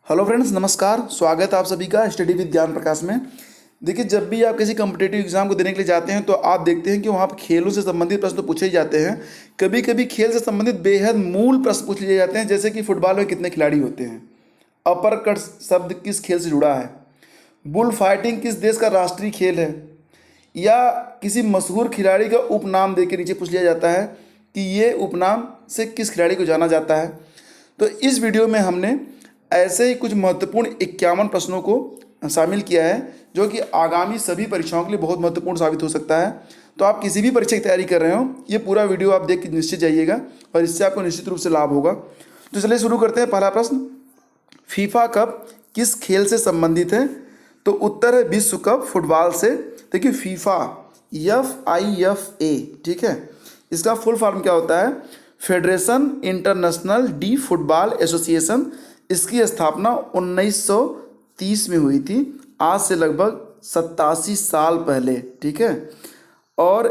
Hello friends, नमस्कार। स्वागत है आप सभी का स्टडी विद ज्ञान प्रकाश में। देखिए, जब भी आप किसी कम्पिटेटिव एग्जाम को देने के लिए जाते हैं तो आप देखते हैं कि वहाँ पर खेलों से संबंधित प्रश्न तो पूछे ही जाते हैं। कभी कभी खेल से संबंधित बेहद मूल प्रश्न पूछ लिए जाते हैं, जैसे कि फुटबॉल में कितने खिलाड़ी होते हैं, अपर कट शब्द किस खेल से जुड़ा है, बुल फाइटिंग किस देश का राष्ट्रीय खेल है, या किसी मशहूर खिलाड़ी का उपनाम दे के नीचे पूछ लिया जाता है कि ये उपनाम से किस खिलाड़ी को जाना जाता है। तो इस वीडियो में हमने ऐसे ही कुछ महत्वपूर्ण 51 प्रश्नों को शामिल किया है, जो कि आगामी सभी परीक्षाओं के लिए बहुत महत्वपूर्ण साबित हो सकता है। तो आप किसी भी परीक्षा की तैयारी कर रहे हो, ये पूरा वीडियो आप देख के निश्चित जाइएगा और इससे आपको निश्चित रूप से लाभ होगा। तो चलिए शुरू करते हैं। पहला प्रश्न, फीफा कप किस खेल से संबंधित है? तो उत्तर है विश्व कप फुटबॉल से। देखिए, फीफा FIFA, ठीक है, इसका फुल फॉर्म क्या होता है? Federation international D football association. इसकी स्थापना 1930 में हुई थी, आज से लगभग 87 साल पहले, ठीक है। और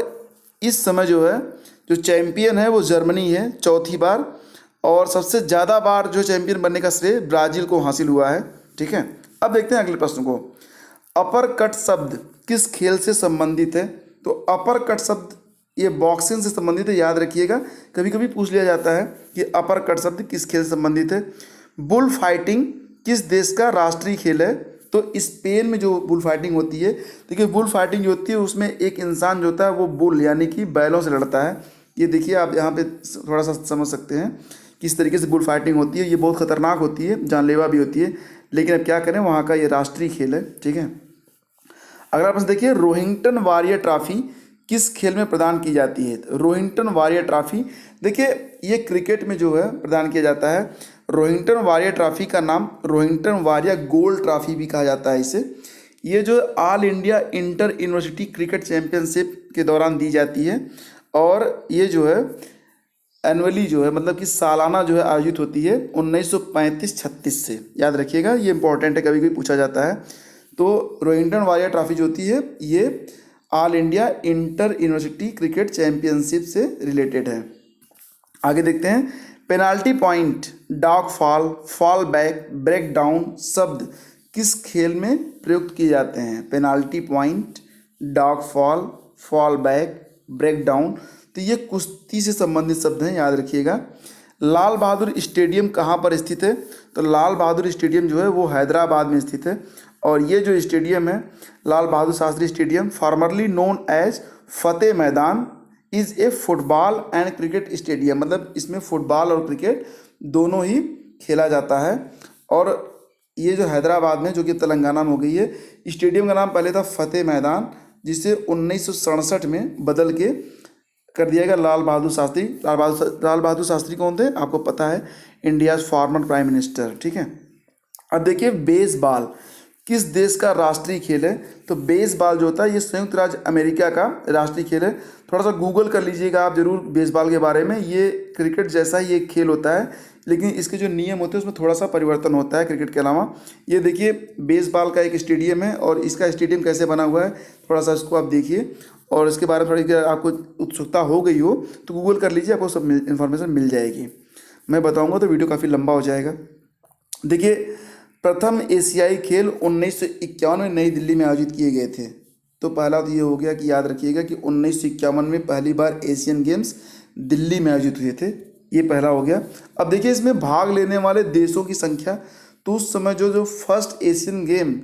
इस समय जो है, जो चैंपियन है वो जर्मनी है चौथी बार, और सबसे ज़्यादा बार जो चैंपियन बनने का श्रेय ब्राज़ील को हासिल हुआ है, ठीक है। अब देखते हैं अगले प्रश्न को। अपर कट शब्द किस खेल से संबंधित है? तो अपर कट शब्द ये बॉक्सिंग से संबंधित है, याद रखिएगा। कभी कभी पूछ लिया जाता है कि अपर कट शब्द किस खेल से संबंधित है। बुल फाइटिंग किस देश का राष्ट्रीय खेल है? तो स्पेन में जो बुल फाइटिंग होती है, देखिए बुल फाइटिंग जो होती है उसमें एक इंसान जो होता है वो बुल यानी कि बैलों से लड़ता है। ये देखिए, आप यहाँ पे थोड़ा सा समझ सकते हैं किस तरीके से बुल फाइटिंग होती है। ये बहुत खतरनाक होती है, जानलेवा भी होती है, लेकिन अब क्या करें, वहाँ का ये राष्ट्रीय खेल है, ठीक है। अगला प्रश्न देखिए, रोहिंग्टन वॉरियर ट्रॉफी किस खेल में प्रदान की जाती है? रोहिंग्टन वॉरियर ट्रॉफी, देखिए ये क्रिकेट में जो है प्रदान किया जाता है। रोहिंग्टन वॉरियर ट्रॉफी का नाम रोहिंग्टन वॉरियर गोल्ड ट्रॉफी भी कहा जाता है इसे। ये जो all India inter university cricket championship के दौरान दी जाती है, और ये जो है एनुअली जो है, मतलब कि सालाना जो है आयोजित होती है 1935-36 से, याद रखिएगा, ये इंपॉर्टेंट है, कभी कभी पूछा जाता है। तो रोहिंग्टन वॉरियर ट्रॉफी जो होती है ये all India inter university cricket championship से रिलेटेड है। आगे देखते हैं, penalty point, dog fall, fall back, break down शब्द किस खेल में प्रयुक्त किए जाते हैं? Penalty point, dog fall, fall back, break down, तो ये कुश्ती से संबंधित शब्द हैं, याद रखिएगा। लाल बहादुर स्टेडियम कहाँ पर स्थित है? तो लाल बहादुर स्टेडियम जो है वो हैदराबाद में स्थित है, और ये जो स्टेडियम है Lal Bahadur Shastri stadium, formerly known as Fateh Maidan, is a football and cricket stadium. मतलब इसमें फुटबॉल और क्रिकेट दोनों ही खेला जाता है। और ये जो हैदराबाद में, जो कि तेलंगाना में हो गई है, स्टेडियम का नाम पहले था फतेह मैदान, जिसे 1967 में बदल के कर दिया गया लाल बहादुर शास्त्री। लाल बहादुर शास्त्री कौन थे? आपको पता है, इंडियाज फॉर्मर प्राइम मिनिस्टर, ठीक है। अब देखिए, बेसबॉल किस देश का राष्ट्रीय खेल है? तो बेसबॉल जो होता है ये संयुक्त राज्य अमेरिका का राष्ट्रीय खेल है। थोड़ा सा गूगल कर लीजिएगा आप जरूर बेसबॉल के बारे में। ये क्रिकेट जैसा ही एक खेल होता है, लेकिन इसके जो नियम होते हैं उसमें थोड़ा सा परिवर्तन होता है क्रिकेट के अलावा। ये देखिए, बेसबॉल का एक स्टेडियम है, और इसका स्टेडियम कैसे बना हुआ है थोड़ा सा इसको आप देखिए, और इसके बारे में थोड़ी आपको उत्सुकता हो गई हो तो गूगल कर लीजिए, आपको सब इन्फॉर्मेशन मिल जाएगी। मैं बताऊँगा तो वीडियो काफ़ी लंबा हो जाएगा। देखिए, प्रथम एशियाई खेल 1951 में नई दिल्ली में आयोजित किए गए थे। तो पहला तो ये हो गया कि याद रखिएगा कि 1951 में पहली बार एशियन गेम्स दिल्ली में आयोजित हुए थे, ये पहला हो गया। अब देखिए, इसमें भाग लेने वाले देशों की संख्या, तो उस समय जो first Asian game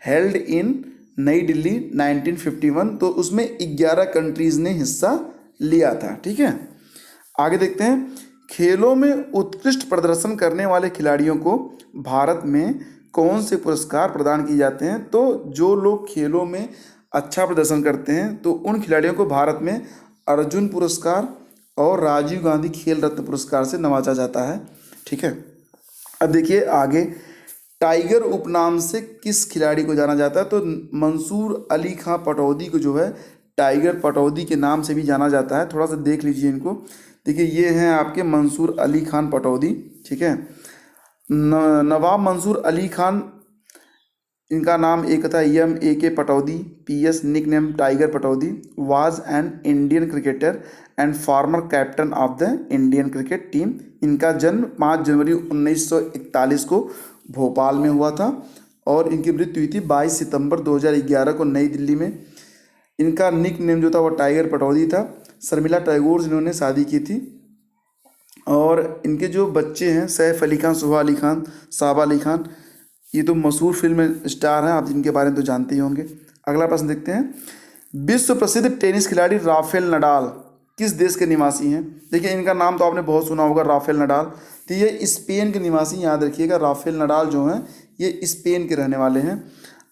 held in नई दिल्ली 1951, तो उसमें 11 कंट्रीज़ ने हिस्सा लिया था, ठीक है। आगे देखते हैं, खेलों में उत्कृष्ट प्रदर्शन करने वाले खिलाड़ियों को भारत में कौन से पुरस्कार प्रदान किए जाते हैं? तो जो लोग खेलों में अच्छा प्रदर्शन करते हैं तो उन खिलाड़ियों को भारत में अर्जुन पुरस्कार और राजीव गांधी खेल रत्न पुरस्कार से नवाजा जाता है, ठीक है। अब देखिए आगे, टाइगर उपनाम से किस खिलाड़ी को जाना जाता है? तो मंसूर अली खां पटौदी को जो है टाइगर पटौदी के नाम से भी जाना जाता है। थोड़ा सा देख लीजिए इनको। देखिए, ये हैं आपके मंसूर अली खान पटौदी, ठीक है। नवाब मंसूर अली खान, इनका नाम एक था M.A.K. Pataudi, PS nickname Tiger Pataudi, was an Indian cricketer and former captain of the Indian cricket team. इनका जन्म 5 जनवरी 1941 को भोपाल में हुआ था और इनकी मृत्यु हुई थी 22 सितंबर 2011 को नई दिल्ली में। इनका निक नेम जो था वो टाइगर पटौदी था। शर्मिला टैगोर से इन्होंने शादी की थी। और इनके जो बच्चे हैं सैफ अली खान, सुहा अली खान, साबा अली खान, ये तो मशहूर फिल्म स्टार हैं, आप इनके बारे में तो जानते ही होंगे। अगला प्रश्न देखते हैं, विश्व प्रसिद्ध टेनिस खिलाड़ी राफेल नडाल किस देश के निवासी हैं? देखिए इनका नाम तो आपने बहुत सुना होगा, राफेल नडाल। तो ये स्पेन के निवासी, याद रखिएगा, राफेल नडाल जो हैं ये स्पेन के रहने वाले हैं।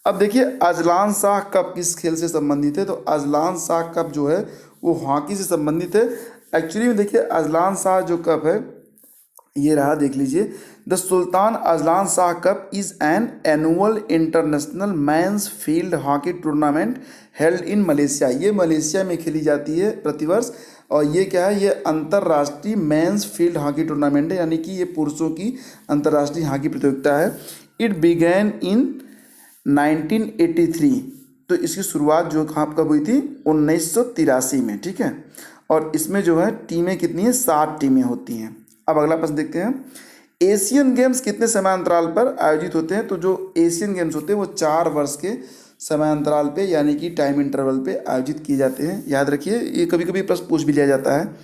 अब देखिए अजलान शाह कप किस खेल से संबंधित है? तो अजलान शाह कप जो है वो हॉकी से संबंधित है। एक्चुअली में देखिए अजलान शाह जो कप है ये रहा, देख लीजिए, the Sultan Azlan Shah Cup is an annual international men's field hockey tournament held in Malaysia. ये मलेशिया में खेली जाती है प्रतिवर्ष। और ये क्या है, ये अंतर्राष्ट्रीय मेंस फील्ड हॉकी टूर्नामेंट है, यानी कि ये पुरुषों की अंतर्राष्ट्रीय हॉकी प्रतियोगिता है। इट बिगैन इन 1983। तो इसकी शुरुआत जो कब हुई थी? 1983 में, ठीक है। और इसमें जो है टीमें कितनी हैं? 7 टीमें होती हैं। अब अगला प्रश्न देखते हैं, एशियन गेम्स कितने समयांतराल पर आयोजित होते हैं? तो जो एशियन गेम्स होते हैं वो 4 वर्ष के समयांतराल पे, यानी कि टाइम इंटरवल पे आयोजित किए जाते हैं। याद रखिए, ये कभी कभी प्रश्न पूछ भी लिया जाता है।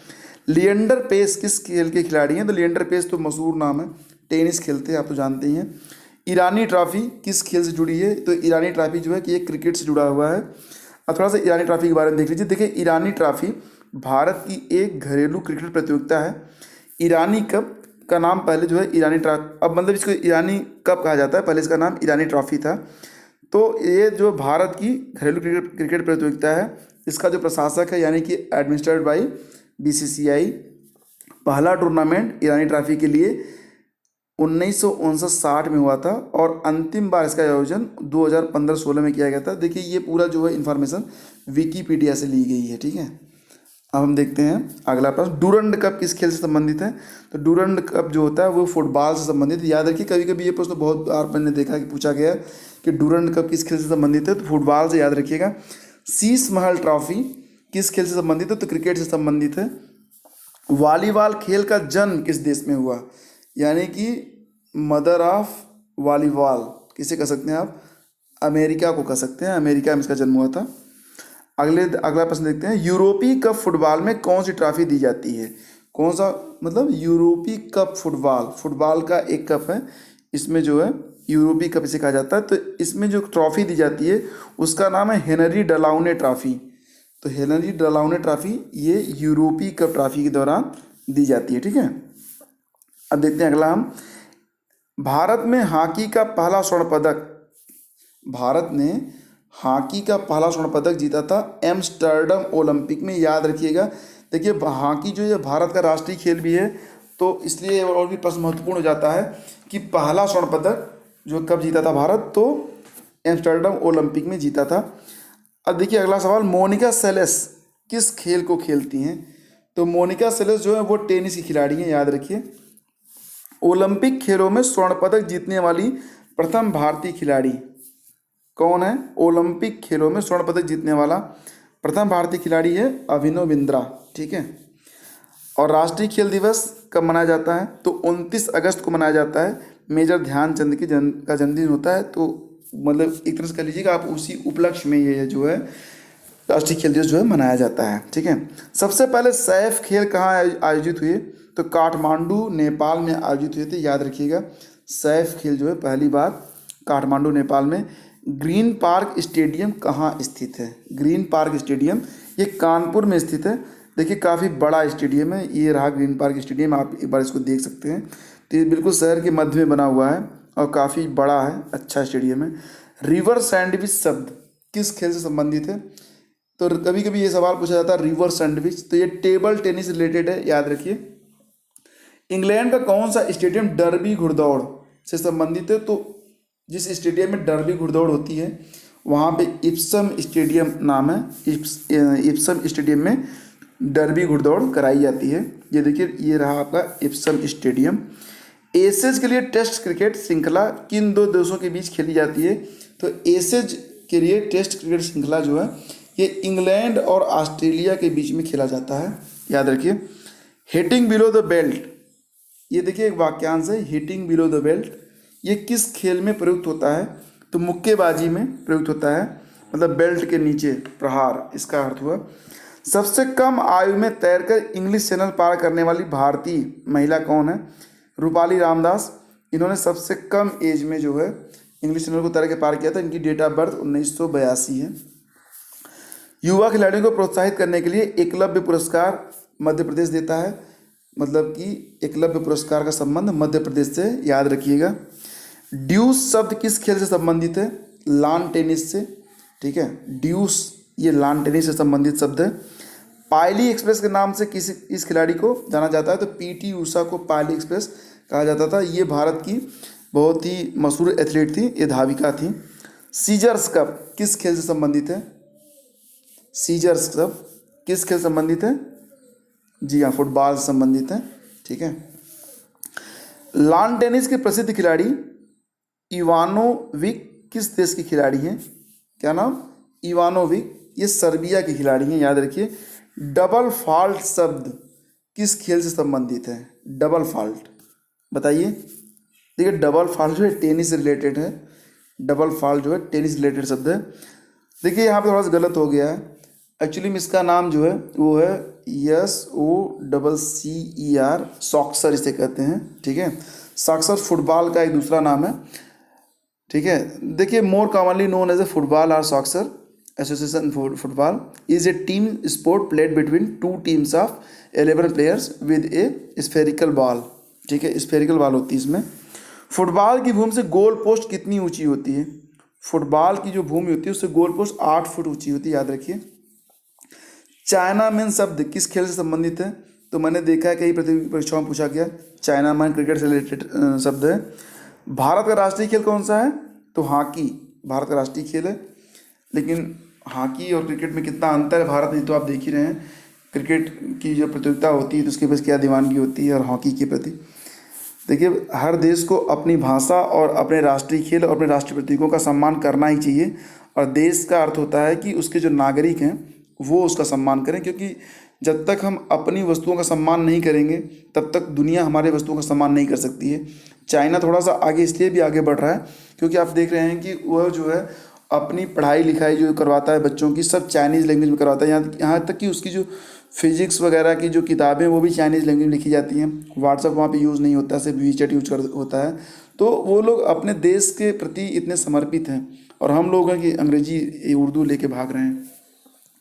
लिएंडर पेस किस खेल के खिलाड़ी हैं? तो लिएंडर पेस तो मशहूर नाम है, टेनिस खेलते हैं, आप तो जानते ही हैं। ईरानी ट्रॉफी किस खेल से जुड़ी है? तो ईरानी ट्रॉफी जो है कि ये क्रिकेट से जुड़ा हुआ है। अब थोड़ा सा ईरानी ट्रॉफी के बारे में देख लीजिए। देखिए ईरानी ट्रॉफी भारत की एक घरेलू क्रिकेट प्रतियोगिता है। ईरानी कप का नाम पहले जो है ईरानी ट्रॉफी, अब मतलब इसको ईरानी कप कहा जाता है, पहले इसका नाम ईरानी ट्रॉफी था। तो ये जो भारत की घरेलू क्रिकेट प्रतियोगिता है, इसका जो प्रशासक है यानी कि एडमिनिस्ट्रेटेड बाई BCCI। पहला टूर्नामेंट ईरानी ट्रॉफी के लिए 1959-60 में हुआ था और अंतिम बार इसका आयोजन 2015-16 में किया गया था। देखिए ये पूरा जो है इन्फॉर्मेशन विकीपीडिया से ली गई है, ठीक है। अब हम देखते हैं अगला प्रश्न, डूरंड कप किस खेल से संबंधित है? तो डूरंड कप जो होता है वो फुटबॉल से संबंधित। याद रखिए कभी कभी ये प्रश्न बहुत बार मैंने देखा कि पूछा गया कि डूरंड कप किस खेल से संबंधित है, तो फुटबॉल से याद रखिएगा। शीश महल ट्रॉफी किस खेल से संबंधित है? तो क्रिकेट से संबंधित है। वॉलीबॉल खेल का जन्म किस देश में हुआ? यानी कि मदर ऑफ वॉलीबॉल किसे कह सकते हैं आप? अमेरिका को कह सकते हैं, अमेरिका में इसका जन्म हुआ था। अगला प्रश्न देखते हैं, यूरोपीय कप फुटबॉल में कौन सी ट्रॉफी दी जाती है? कौन सा, मतलब यूरोपीय कप फुटबॉल का एक कप है, इसमें जो है यूरोपीय कप इसे कहा जाता है। तो इसमें जो ट्रॉफी दी जाती है उसका नाम है हेनरी डलाउने ट्रॉफी। तो हेनरी डलाउने ट्रॉफी ये यूरोपीय कप ट्रॉफी के दौरान दी जाती है, ठीक है। अब देखते हैं अगला हम, भारत में हॉकी का पहला स्वर्ण पदक, भारत ने हॉकी का पहला स्वर्ण पदक जीता था एम्स्टर्डम ओलंपिक में। याद रखिएगा, देखिए हॉकी जो है भारत का राष्ट्रीय खेल भी है, तो इसलिए और भी प्रश्न महत्वपूर्ण हो जाता है कि पहला स्वर्ण पदक जो कब जीता था भारत? तो एम्स्टर्डम ओलंपिक में जीता था। अब देखिए अगला सवाल, मोनिका सेलेस किस खेल को खेलती हैं? तो मोनिका सेलेस जो है वो टेनिस की खिलाड़ी हैं, याद रखिए। ओलंपिक खेलों में स्वर्ण पदक जीतने वाली प्रथम भारतीय खिलाड़ी कौन है? ओलंपिक खेलों में स्वर्ण पदक जीतने वाला प्रथम भारतीय खिलाड़ी है अभिनव बिंद्रा, ठीक है। और राष्ट्रीय खेल दिवस कब मनाया जाता है? तो 29 अगस्त को मनाया जाता है। मेजर ध्यानचंद की का जन्मदिन होता है, तो मतलब एक तरह से कह लीजिएगा आप उसी उपलक्ष्य में ये जो है राष्ट्रीय खेल दिवस जो है मनाया जाता है, ठीक है। सबसे पहले सैफ खेल कहाँ आयोजित हुए? तो काठमांडू नेपाल में आयोजित हुए थे, याद रखिएगा। सैफ खेल जो है पहली बार काठमांडू नेपाल में। ग्रीन पार्क स्टेडियम कहाँ स्थित है? ग्रीन पार्क स्टेडियम ये कानपुर में स्थित है। देखिए काफ़ी बड़ा स्टेडियम है, ये रहा ग्रीन पार्क स्टेडियम, आप एक बार इसको देख सकते हैं। तो ये बिल्कुल शहर के मध्य में बना हुआ है और काफ़ी बड़ा है, अच्छा स्टेडियम है। रिवर सैंडविच शब्द किस खेल से संबंधित है? तो कभी कभी ये सवाल पूछा जाता है रिवर सैंडविच, तो ये टेबल टेनिस रिलेटेड है, याद रखिए। इंग्लैंड का कौन सा स्टेडियम डर्बी घुड़दौड़ से संबंधित है? तो जिस स्टेडियम में डर्बी घुड़दौड़ होती है वहाँ पे इप्सम स्टेडियम नाम है। इप्सम स्टेडियम में डर्बी घुड़दौड़ कराई जाती है। ये देखिए ये रहा आपका इप्सम स्टेडियम। एसेज के लिए टेस्ट क्रिकेट श्रृंखला किन 2 देशों के बीच खेली जाती है? तो एसेज के लिए टेस्ट क्रिकेट श्रृंखला जो है ये इंग्लैंड और ऑस्ट्रेलिया के बीच में खेला जाता है, याद रखिए। हिटिंग बिलो द बेल्ट, ये देखिए एक वाक्यांश है, हिटिंग बिलो द बेल्ट, ये किस खेल में प्रयुक्त होता है? तो मुक्केबाजी में प्रयुक्त होता है, मतलब बेल्ट के नीचे प्रहार, इसका अर्थ हुआ। सबसे कम आयु में तैरकर इंग्लिश चैनल पार करने वाली भारतीय महिला कौन है? रूपाली रामदास। इन्होंने सबसे कम एज में जो है इंग्लिश चैनल को तैर के पार किया था। इनकी डेट ऑफ बर्थ 1982 है। युवा खिलाड़ियों को प्रोत्साहित करने के लिए एकलव्य पुरस्कार मध्य प्रदेश देता है, मतलब कि एकलव्य पुरस्कार का संबंध मध्य प्रदेश से, याद रखिएगा। ड्यूस शब्द किस खेल से संबंधित है? लॉन टेनिस से, ठीक है। ड्यूस ये लॉन टेनिस से संबंधित शब्द है। पायली एक्सप्रेस के नाम से किस इस खिलाड़ी को जाना जाता है? तो पीटी ऊषा को पायली एक्सप्रेस कहा जाता था। ये भारत की बहुत ही मशहूर एथलीट थी, ये धाविका थी। सीजर्स कप किस खेल से संबंधित है? सीजर्स कप किस खेल से संबंधित है? जी हाँ, फुटबॉल से संबंधित है, ठीक है। लॉन टेनिस के प्रसिद्ध खिलाड़ी इवानोविक किस देश के खिलाड़ी हैं? क्या नाम? इवानोविक, ये सर्बिया के खिलाड़ी हैं, याद रखिए। डबल फॉल्ट शब्द किस खेल से संबंधित है? डबल फॉल्ट बताइए। देखिए डबल फॉल्ट जो है टेनिस से रिलेटेड है। डबल फॉल्ट जो है टेनिस रिलेटेड शब्द है। देखिए यहाँ पे थोड़ा सा गलत हो गया है। एक्चुअली में इसका नाम जो है वो है SOCCER, सॉक्सर इसे कहते हैं, ठीक है। सॉक्सर फुटबॉल का एक दूसरा नाम है, ठीक है। देखिए more commonly known as a football और soccer association football is a team sport played between two teams of 11 players with a spherical ball, ठीक है। स्फेरिकल बॉल होती है इसमें। फुटबॉल की भूमि से गोल पोस्ट कितनी ऊंची होती है? फुटबॉल की जो भूमि होती है उससे गोल पोस्ट 8 फुट ऊंची होती है, याद रखिए। चाइना मैन शब्द किस खेल से संबंधित है? तो मैंने देखा है कई परीक्षाओं में पूछा गया। चाइना मैन क्रिकेट से रिलेटेड शब्द है। भारत का राष्ट्रीय खेल कौन सा है? तो हॉकी भारत का राष्ट्रीय खेल है। लेकिन हॉकी और क्रिकेट में कितना अंतर है भारत में तो आप देख ही रहे हैं। क्रिकेट की जो प्रतियोगिता होती है तो उसके पास क्या दीवानगी होती है, और हॉकी के प्रति देखिए हर देश को अपनी भाषा और अपने राष्ट्रीय खेल और अपने राष्ट्रीय प्रतीकों का सम्मान करना ही चाहिए। और देश का अर्थ होता है कि उसके जो नागरिक हैं वो उसका सम्मान करें, क्योंकि जब तक हम अपनी वस्तुओं का सम्मान नहीं करेंगे तब तक दुनिया हमारे वस्तुओं का सम्मान नहीं कर सकती है। चाइना थोड़ा सा आगे इसलिए भी आगे बढ़ रहा है क्योंकि आप देख रहे हैं कि वह जो है अपनी पढ़ाई लिखाई जो करवाता है बच्चों की, सब चाइनीज़ लैंग्वेज में करवाता है। यहाँ तक कि उसकी जो फिजिक्स वगैरह की जो किताबें वो भी चाइनीज़ लैंग्वेज में लिखी जाती हैं। व्हाट्सअप वहाँ पे यूज़ नहीं होता, सिर्फ वीचैट यूज कर होता है। तो वो लोग अपने देश के प्रति इतने समर्पित हैं, और हम लोग हैं कि अंग्रेजी उर्दू लेके भाग रहे हैं।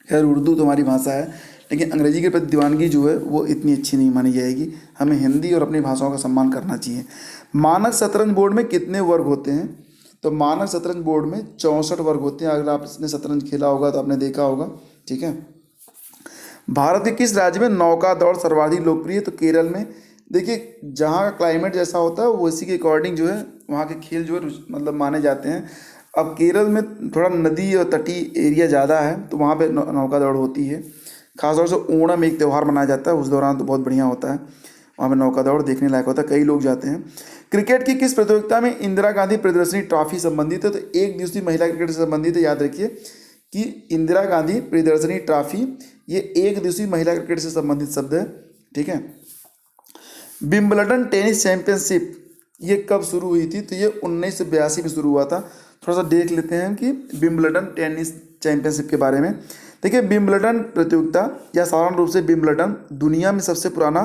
खैर उर्दू तो हमारी भाषा है, लेकिन अंग्रेजी के प्रति दीवानगी जो है वो इतनी अच्छी नहीं मानी जाएगी। हमें हिंदी और अपनी भाषाओं का सम्मान करना चाहिए। मानक शतरंज बोर्ड में कितने वर्ग होते हैं? तो मानक शतरंज बोर्ड में 64 वर्ग होते हैं। अगर आपने शतरंज खेला होगा तो आपने देखा होगा, ठीक है। भारत के किस राज्य में नौका दौड़ सर्वाधिक लोकप्रिय है? तो केरल में। देखिए जहाँ का क्लाइमेट जैसा होता है वो इसी के अकॉर्डिंग जो है वहाँ के खेल जो है मतलब माने जाते हैं। अब केरल में थोड़ा नदी और तटीय एरिया ज़्यादा है तो वहाँ पे नौका दौड़ होती है। खासतौर से ओणम एक त्यौहार मनाया जाता है, उस दौरान तो बहुत बढ़िया होता है, वहाँ पे नौका दौड़ देखने लायक होता है, कई लोग जाते हैं। क्रिकेट की किस प्रतियोगिता में इंदिरा गांधी प्रियदर्शनी ट्रॉफी संबंधित है? तो एक दिवसीय महिला क्रिकेट से संबंधित है। याद रखिए कि इंदिरा गांधी प्रियदर्शनी ट्रॉफी ये एक दिवसीय महिला क्रिकेट से संबंधित शब्द है, ठीक है। विंबलडन टेनिस चैंपियनशिप ये कब शुरू हुई थी? तो ये 1982 में शुरू हुआ था। थोड़ा सा देख लेते हैं कि विंबलडन टेनिस चैंपियनशिप के बारे में। देखिए विंबलडन प्रतियोगिता या साधारण रूप से विंबलडन दुनिया में सबसे पुराना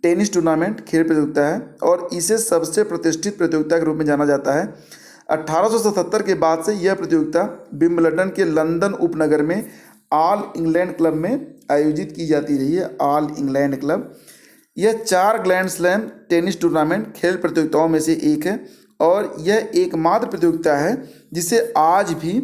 टेनिस टूर्नामेंट खेल प्रतियोगिता है और इसे सबसे प्रतिष्ठित प्रतियोगिता के रूप में जाना जाता है। 1877 के बाद से यह प्रतियोगिता विंबलडन के लंदन उपनगर में ऑल इंग्लैंड क्लब में आयोजित की जाती रही है। ऑल इंग्लैंड क्लब यह 4 ग्रैंड स्लैम टेनिस टूर्नामेंट खेल प्रतियोगिताओं में से एक है और यह एकमात्र प्रतियोगिता है जिसे आज भी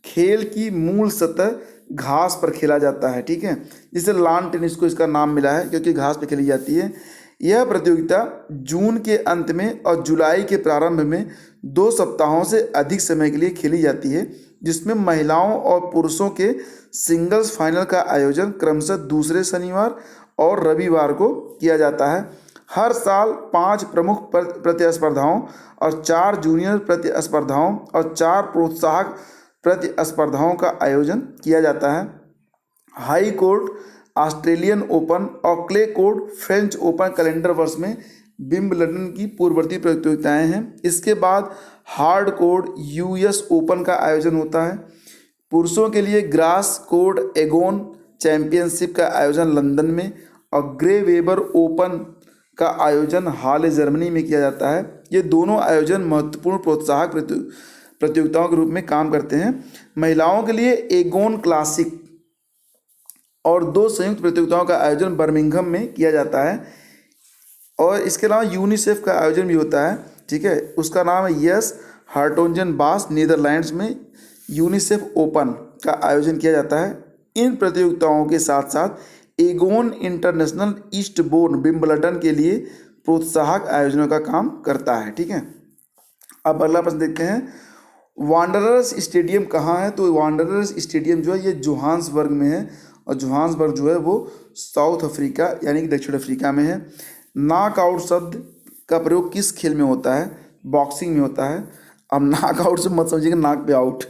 खेल की मूल सतह घास पर खेला जाता है, ठीक है। जिसे लॉन टेनिस को इसका नाम मिला है क्योंकि घास पर खेली जाती है। यह प्रतियोगिता जून के अंत में और जुलाई के प्रारंभ में 2 सप्ताहों से अधिक समय के लिए खेली जाती है, जिसमें महिलाओं और पुरुषों के सिंगल्स फाइनल का आयोजन क्रमशः दूसरे शनिवार और रविवार को किया जाता है। हर साल 5 प्रमुख प्रतिस्पर्धाओं और 4 जूनियर प्रतिस्पर्धाओं और 4 प्रोत्साहक प्रतिस्पर्धाओं का आयोजन किया जाता है। हाई कोर्ट ऑस्ट्रेलियन ओपन और clay court French open calendar वर्ष में विंबलडन की पूर्ववर्ती प्रतियोगिताएं हैं। इसके बाद हार्ड कोर्ट यूएस ओपन का आयोजन होता है। पुरुषों के लिए ग्रास कोर्ट एगोन चैंपियनशिप का आयोजन लंदन में और ग्रे वेबर ओपन का आयोजन हाल जर्मनी में किया जाता है। ये दोनों आयोजन महत्वपूर्ण प्रोत्साहक प्रतियोगिताओं के रूप में काम करते हैं। महिलाओं के लिए एगोन क्लासिक और 2 संयुक्त प्रतियोगिताओं का आयोजन बर्मिंघम में किया जाता है और इसके अलावा यूनिसेफ का आयोजन भी होता है, ठीक है। उसका नाम है यस हार्टोंजन-बास, नीदरलैंड्स में यूनिसेफ ओपन का आयोजन किया जाता है। इन प्रतियोगिताओं के साथ साथ एगोन इंटरनेशनल ईस्टबोर्न विंबलडन के लिए प्रोत्साहक आयोजनों का काम करता है, ठीक है। अब अगला प्रश्न देखते हैं, वांडरर्स स्टेडियम कहाँ है? तो वांडरर्स स्टेडियम जो है ये जोहान्सबर्ग में है और जोहान्सबर्ग जो है वो साउथ अफ्रीका यानी कि दक्षिण अफ्रीका में है। नॉकआउट शब्द का प्रयोग किस खेल में होता है? बॉक्सिंग में होता है। अब नॉकआउट से मत समझिएगा नाक पे आउट।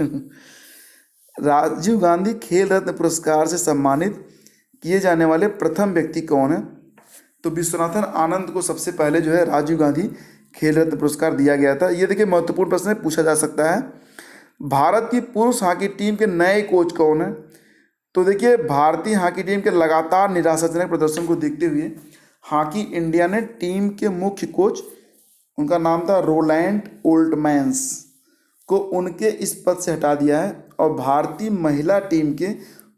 राजीव गांधी खेल रत्न पुरस्कार से सम्मानित किए जाने वाले प्रथम व्यक्ति कौन है? तो विश्वनाथन आनंद को सबसे पहले जो है राजीव गांधी खेल रत्न पुरस्कार दिया गया था। ये देखिए महत्वपूर्ण प्रश्न है, पूछा जा सकता है। भारत की पुरुष हॉकी टीम के नए कोच कौन है? तो देखिए भारतीय हॉकी टीम के लगातार निराशाजनक प्रदर्शन को देखते हुए हॉकी इंडिया ने टीम के मुख्य कोच, उनका नाम था रोलैंड ओल्टमैन्स, को उनके इस पद से हटा दिया है और भारतीय महिला टीम के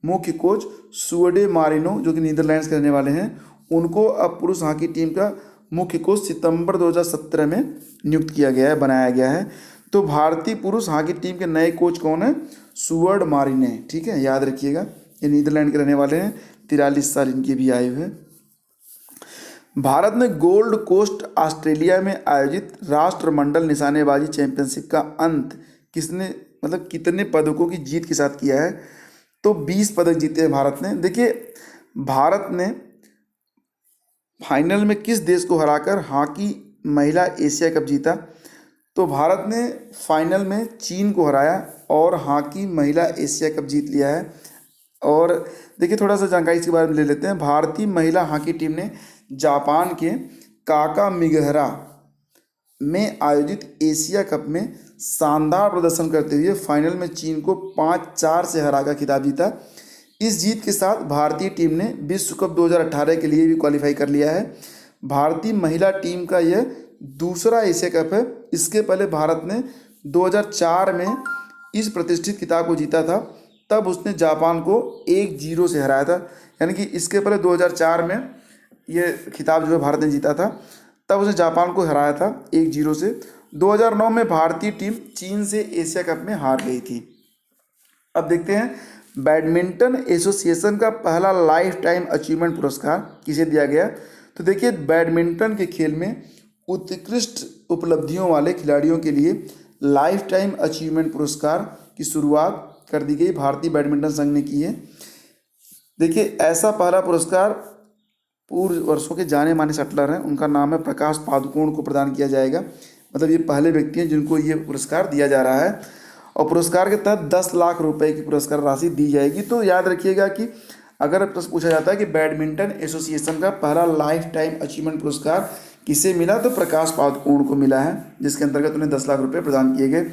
मुख्य कोच सुअडे मारिनो जो कि नीदरलैंड्स के रहने वाले हैं, उनको अब पुरुष हॉकी टीम का मुख्य कोच सितंबर 2017 में नियुक्त किया गया है, बनाया गया है। तो भारतीय पुरुष हॉकी टीम के नए कोच कौन है? सुअड मारिने, ठीक है, याद रखिएगा। ये नीदरलैंड के रहने वाले हैं, 43 साल इनकी भी आयु है। भारत ने गोल्ड कोस्ट ऑस्ट्रेलिया में आयोजित राष्ट्रमंडल निशानेबाजी चैंपियनशिप का अंत कितने पदकों की जीत के साथ किया है? तो 20 पदक जीते हैं भारत ने। देखिए भारत ने फाइनल में किस देश को हराकर हॉकी महिला एशिया कप जीता? तो भारत ने फाइनल में चीन को हराया और हॉकी महिला एशिया कप जीत लिया है। और देखिए थोड़ा सा जानकारी इसके बारे में ले लेते हैं। भारतीय महिला हॉकी टीम ने जापान के काकामिगहरा में आयोजित एशिया कप में शानदार प्रदर्शन करते हुए फाइनल में चीन को 5-4 से हराकर खिताब जीता। इस जीत के साथ भारतीय टीम ने विश्व कप 2018 के लिए भी क्वालिफाई कर लिया है। भारतीय महिला टीम का यह दूसरा एशिया कप है। इसके पहले भारत ने 2004 में इस प्रतिष्ठित खिताब को जीता था, तब उसने जापान को 1-0 से हराया था। यानी कि इसके पहले 2004 में ये खिताब जो है भारत ने जीता था, तब उसने जापान को हराया था 1-0 से। 2009 में भारतीय टीम चीन से एशिया कप में हार गई थी। अब देखते हैं बैडमिंटन एसोसिएशन का पहला लाइफ टाइम अचीवमेंट पुरस्कार किसे दिया गया? तो देखिए बैडमिंटन के खेल में उत्कृष्ट उपलब्धियों वाले खिलाड़ियों के लिए लाइफ टाइम अचीवमेंट पुरस्कार की शुरुआत कर दी गई, भारतीय बैडमिंटन संघ ने की है। देखिए ऐसा पहला पुरस्कार पूर्व वर्षों के जाने माने शटलर हैं, उनका नाम है प्रकाश पादुकोण को प्रदान किया जाएगा। मतलब ये पहले व्यक्ति हैं जिनको ये पुरस्कार दिया जा रहा है और पुरस्कार के तहत 10 लाख रुपए की पुरस्कार राशि दी जाएगी। तो याद रखिएगा कि अगर प्रश्न पूछा जाता है कि बैडमिंटन एसोसिएशन का पहला लाइफ टाइम अचीवमेंट पुरस्कार किसे मिला, तो प्रकाश पादुकोण को मिला है, जिसके अंतर्गत उन्हें 10 लाख रुपये प्रदान किए गए।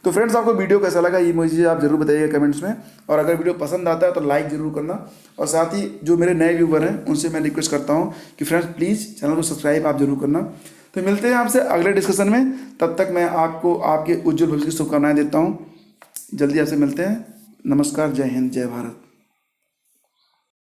तो फ्रेंड्स आपको वीडियो कैसा लगा ये मुझे आप जरूर बताइएगा कमेंट्स में, और अगर वीडियो पसंद आता है तो लाइक जरूर करना। और साथ ही जो मेरे नए व्यूवर हैं उनसे मैं रिक्वेस्ट करता हूँ कि फ्रेंड्स प्लीज़ चैनल को सब्सक्राइब आप जरूर करना। तो मिलते हैं आपसे अगले डिस्कशन में, तब तक मैं आपको आपके उज्जवल भविष्य की शुभकामनाएं देता हूँ। जल्दी आपसे मिलते हैं। नमस्कार, जय हिंद, जय भारत।